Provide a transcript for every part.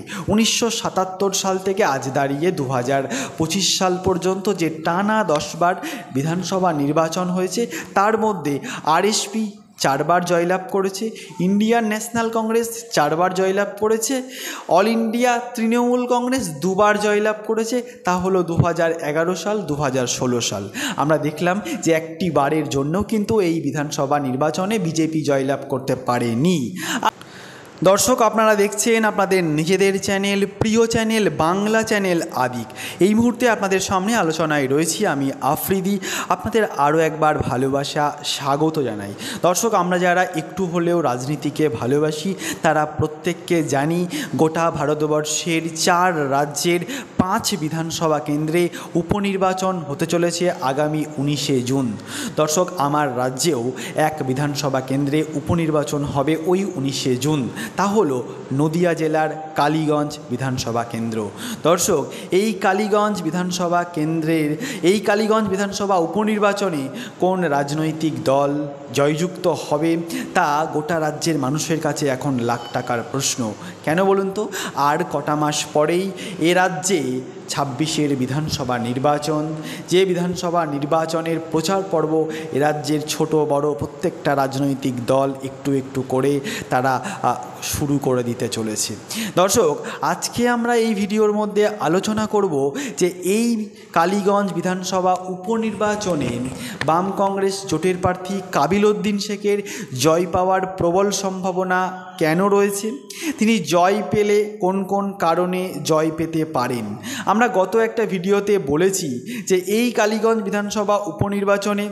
করি। 1977 সাল থেকে আজ দাঁড়িয়ে 2025 সাল পর্যন্ত যে টানা 10 বার বিধানসভা নির্বাচন হয়েছে, তার মধ্যে আরএসপি 4 বার জয়লাভ করেছে, ইন্ডিয়ান ন্যাশনাল কংগ্রেস 4 বার জয়লাভ করেছে, অল ইন্ডিয়া তৃণমূল কংগ্রেস 2 বার জয়লাভ করেছে। তা হলো 2011 সাল, 2016 সাল। আমরা দেখলাম যে একটি বারের জন্য কিন্তু এই বিধানসভা নির্বাচনে বিজেপি জয়লাভ করতে পারেনি। দর্শক, আপনারা দেখছেন আপনাদের নিজেদের চ্যানেল, প্রিয় চ্যানেল, বাংলা চ্যানেল আদিক। এই মুহূর্তে আপনাদের সামনে আলোচনায় রয়েছি আমি আফ্রিদি। আপনাদের আরও একবার ভালোবাসা, স্বাগত জানাই। দর্শক, আমরা যারা একটু হলেও রাজনীতিকে ভালোবাসি তারা প্রত্যেককে জানি গোটা ভারতবর্ষের 4 রাজ্যের 5 বিধানসভা কেন্দ্রে উপনির্বাচন হতে চলেছে আগামী 19শে জুন। দর্শক, আমার রাজ্যেও এক বিধানসভা কেন্দ্রে উপনির্বাচন হবে ওই 19শে জুন। তা হলো নদিয়া জেলার কালীগঞ্জ বিধানসভা কেন্দ্র। দর্শক, এই কালীগঞ্জ বিধানসভা কেন্দ্রের এই কালীগঞ্জ বিধানসভা উপনির্বাচনে কোন রাজনৈতিক দল জয়যুক্ত হবে তা গোটা রাজ্যের মানুষের কাছে এখন লাখ টাকার প্রশ্ন। কেন বলুন তো? আর কটা মাস পরেই এ রাজ্যে 26-এর বিধানসভা নির্বাচন। যে বিধানসভা নির্বাচনের প্রচার পর্ব এ রাজ্যের ছোট বড় প্রত্যেকটা রাজনৈতিক দল একটু একটু করে তারা শুরু করে দিতে চলেছে। দর্শক, আজকে আমরা এই ভিডিওর মধ্যে আলোচনা করব যে এই কালীগঞ্জ বিধানসভা উপনির্বাচনে বাম কংগ্রেস জোটের প্রার্থী কাবিল উদ্দিন শেখের জয় পাওয়ার প্রবল সম্ভাবনা কেন রয়েছে, তিনি জয় পেলে কোন কোন কারণে জয় পেতে পারেন। আমরা গত একটা ভিডিওতে বলেছি যে এই কালীগঞ্জ বিধানসভা উপনির্বাচনে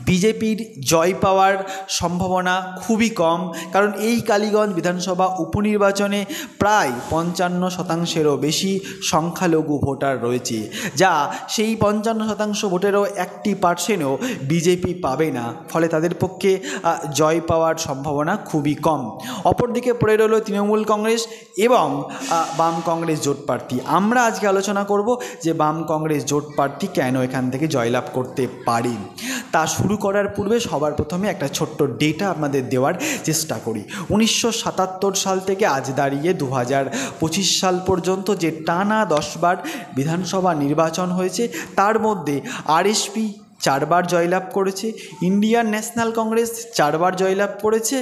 বিজেপির জয় পাওয়ার সম্ভাবনা খুবই কম, কারণ এই কালীগঞ্জ বিধানসভা উপনির্বাচনে প্রায় 55%-এরও বেশি সংখ্যালঘু ভোটার রয়েছে, যা সেই 55% ভোটেরও 1% বিজেপি পাবে না। ফলে তাদের পক্ষে জয় পাওয়ার সম্ভাবনা খুবই কম। অপরদিকে পড়ে রইল তৃণমূল কংগ্রেস এবং বাম কংগ্রেস জোট প্রার্থী। আমরা আজকে আলোচনা করব যে বাম কংগ্রেস জোট প্রার্থী কেন এখান থেকে জয়লাভ করতে পারে। তা শুরু করার পূর্বে সবার প্রথমে একটা ছোট্ট ডেটা আপনাদের দেওয়ার চেষ্টা করি। 1977 সাল থেকে আজ দাঁড়িয়ে 2025 সাল পর্যন্ত যে টানা 10 বার বিধানসভা নির্বাচন হয়েছে, তার মধ্যে আরএসপি 4 বার জয়লাভ করেছে, ইন্ডিয়ান ন্যাশনাল কংগ্রেস 4 বার জয়লাভ করেছে,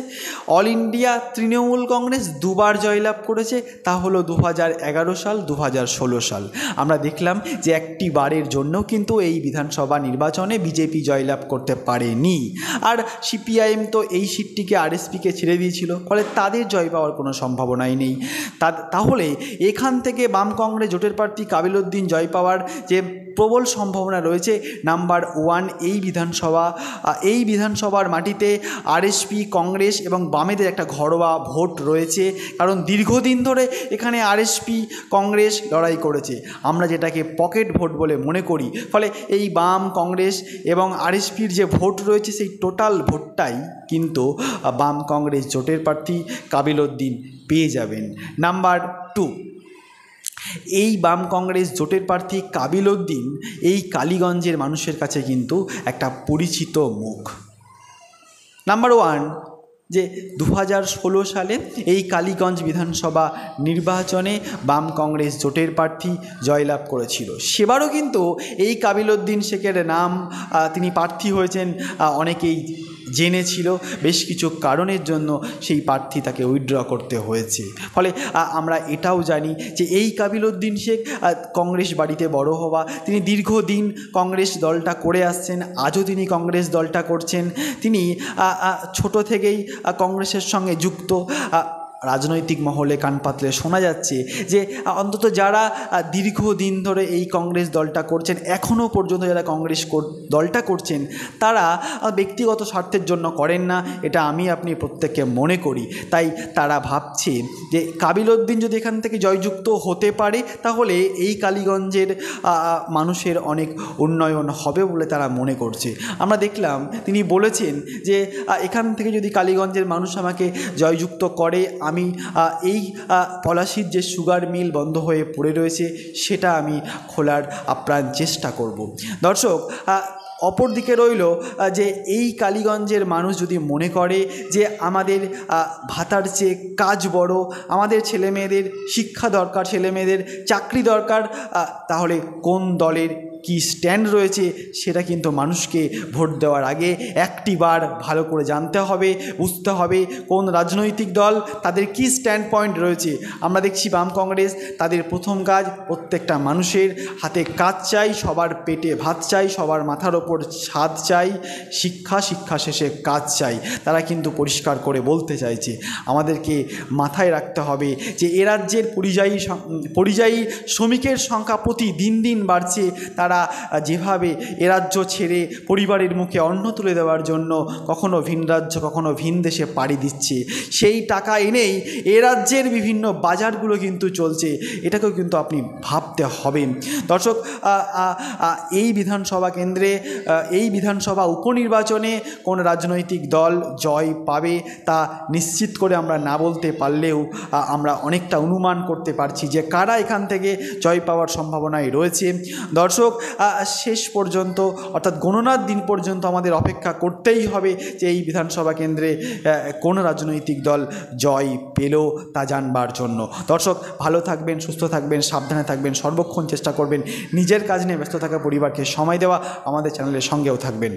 অল ইন্ডিয়া তৃণমূল কংগ্রেস 2 বার জয়লাভ করেছে। তা হলো 2011 সাল, 2016 সাল। আমরা দেখলাম যে একটি বারের জন্য কিন্তু এই বিধানসভা নির্বাচনে বিজেপি জয়লাভ করতে পারেনি। আর সিপিআইএম তো এই সিটটিকে আরএসপিকে ছেড়ে দিয়েছিল, ফলে তাদের জয় পাওয়ার কোনো সম্ভাবনাই নেই। তাহলে এখান থেকে বাম কংগ্রেস জোটের প্রার্থী কাবিল উদ্দিন জয় পাওয়ার যে প্রবল সম্ভাবনা রয়েছে। নাম্বার 1, এই বিধানসভার মাটিতে আরএসপি, কংগ্রেস এবং বামেদের একটা ঘরোয়া ভোট রয়েছে, কারণ দীর্ঘদিন ধরে এখানে আরএসপি কংগ্রেস লড়াই করেছে, আমরা যেটাকে পকেট ভোট বলে মনে করি। ফলে এই বাম, কংগ্রেস এবং আরএসপির যে ভোট রয়েছে সেই টোটাল ভোটটাই কিন্তু বাম কংগ্রেস জোটের প্রার্থী কাবিল উদ্দিন পেয়ে যাবেন। নাম্বার 2, এই বাম কংগ্রেস জোটের প্রার্থী কাবিল উদ্দিন এই কালীগঞ্জের মানুষের কাছে কিন্তু একটা পরিচিত মুখ। নাম্বার 1, যে 2016 সালে এই কালীগঞ্জ বিধানসভা নির্বাচনে বাম কংগ্রেস জোটের প্রার্থী জয়লাভ করেছিল। সেবারও কিন্তু এই কাবিল উদ্দিন শেখের নাম তিনি প্রার্থী হয়েছেন অনেকেই জেনেছিল, বেশ কিছু কারণের জন্য সেই প্রার্থী তাকে উইথড্র করতে হয়েছে। ফলে আমরা এটাও জানি যে এই কাবিল উদ্দিন শেখ কংগ্রেস বাড়িতে বড় হওয়া, তিনি দীর্ঘদিন কংগ্রেস দলটা করে আসছেন, আজও তিনি কংগ্রেস দলটা করছেন। তিনি ছোট থেকেই কংগ্রেসের সঙ্গে যুক্ত। রাজনৈতিক মহলে কান পাতলে শোনা যাচ্ছে যে অন্তত যারা দীর্ঘদিন ধরে এই কংগ্রেস দলটা করছেন, এখনও পর্যন্ত যারা কংগ্রেস দলটা করছেন, তারা ব্যক্তিগত স্বার্থের জন্য করেন না, এটা আমি আপনি প্রত্যেককে মনে করি। তাই তারা ভাবছে যে কাবিল উদ্দিন যদি এখান থেকে জয়যুক্ত হতে পারে তাহলে এই কালীগঞ্জের মানুষের অনেক উন্নয়ন হবে বলে তারা মনে করছে। আমরা দেখলাম তিনি বলেছেন যে এখান থেকে যদি কালীগঞ্জের মানুষ আমাকে জয়যুক্ত করে, আমি এই পলাশীর যে সুগার মিল বন্ধ হয়ে পড়ে রয়েছে সেটা আমি খোলার আপ্রাণ চেষ্টা করব। দর্শক, অপরদিকে রইল যে এই কালীগঞ্জের মানুষ যদি মনে করে যে আমাদের ভাতার চেয়ে কাজ বড়, আমাদের ছেলেমেয়েদের শিক্ষা দরকার, ছেলেমেয়েদের চাকরি দরকার, তাহলে কোন দলের কি স্ট্যান্ড রয়েছে সেটা কিন্তু মানুষকে ভোট দেওয়ার আগে একটি বার ভালো করে জানতে হবে, বুঝতে হবে কোন রাজনৈতিক দল তাদের কি স্ট্যান্ড পয়েন্ট রয়েছে। আমরা দেখছি বাম কংগ্রেস, তাদের প্রথম কাজ প্রত্যেকটা মানুষের হাতে কাজ চাই, সবার পেটে ভাত চাই, সবার মাথার ওপর ছাদ চাই, শিক্ষা শেষে কাজ চাই। তারা কিন্তু পরিষ্কার করে বলতে চাইছে। আমাদেরকে মাথায় রাখতে হবে যে এ রাজ্যের পরিযায়ী শ্রমিকের সংখ্যা প্রতি দিন বাড়ছে। তারা যেভাবে এ রাজ্য ছেড়ে পরিবারের মুখে অন্ন তুলে দেওয়ার জন্য কখনো ভিন রাজ্য কখনো ভিন দেশে পাড়ি দিচ্ছে, সেই টাকা এনেই এ রাজ্যের বিভিন্ন বাজারগুলো কিন্তু চলছে। এটাকেও কিন্তু আপনি ভাবতে হবে। দর্শক, এই বিধানসভা কেন্দ্রে, এই বিধানসভা উপনির্বাচনে কোন রাজনৈতিক দল জয় পাবে তা নিশ্চিত করে আমরা না বলতে পারলেও আমরা অনেকটা অনুমান করতে পারছি যে কারা এখান থেকে জয় পাওয়ার সম্ভাবনায় রয়েছে। দর্শক, শেষ পর্যন্ত অর্থাৎ গণনার দিন পর্যন্ত আমাদের অপেক্ষা করতেই হবে যে এই বিধানসভা কেন্দ্রে কোন রাজনৈতিক দল জয় পেল তা জানবার জন্য। দর্শক, ভালো থাকবেন, সুস্থ থাকবেন, সাবধানে থাকবেন, সর্বক্ষণ চেষ্টা করবেন নিজের কাজ নিয়ে ব্যস্ত থাকা পরিবারকে সময় দেওয়া। আমাদের চ্যানেলের সঙ্গেও থাকবেন।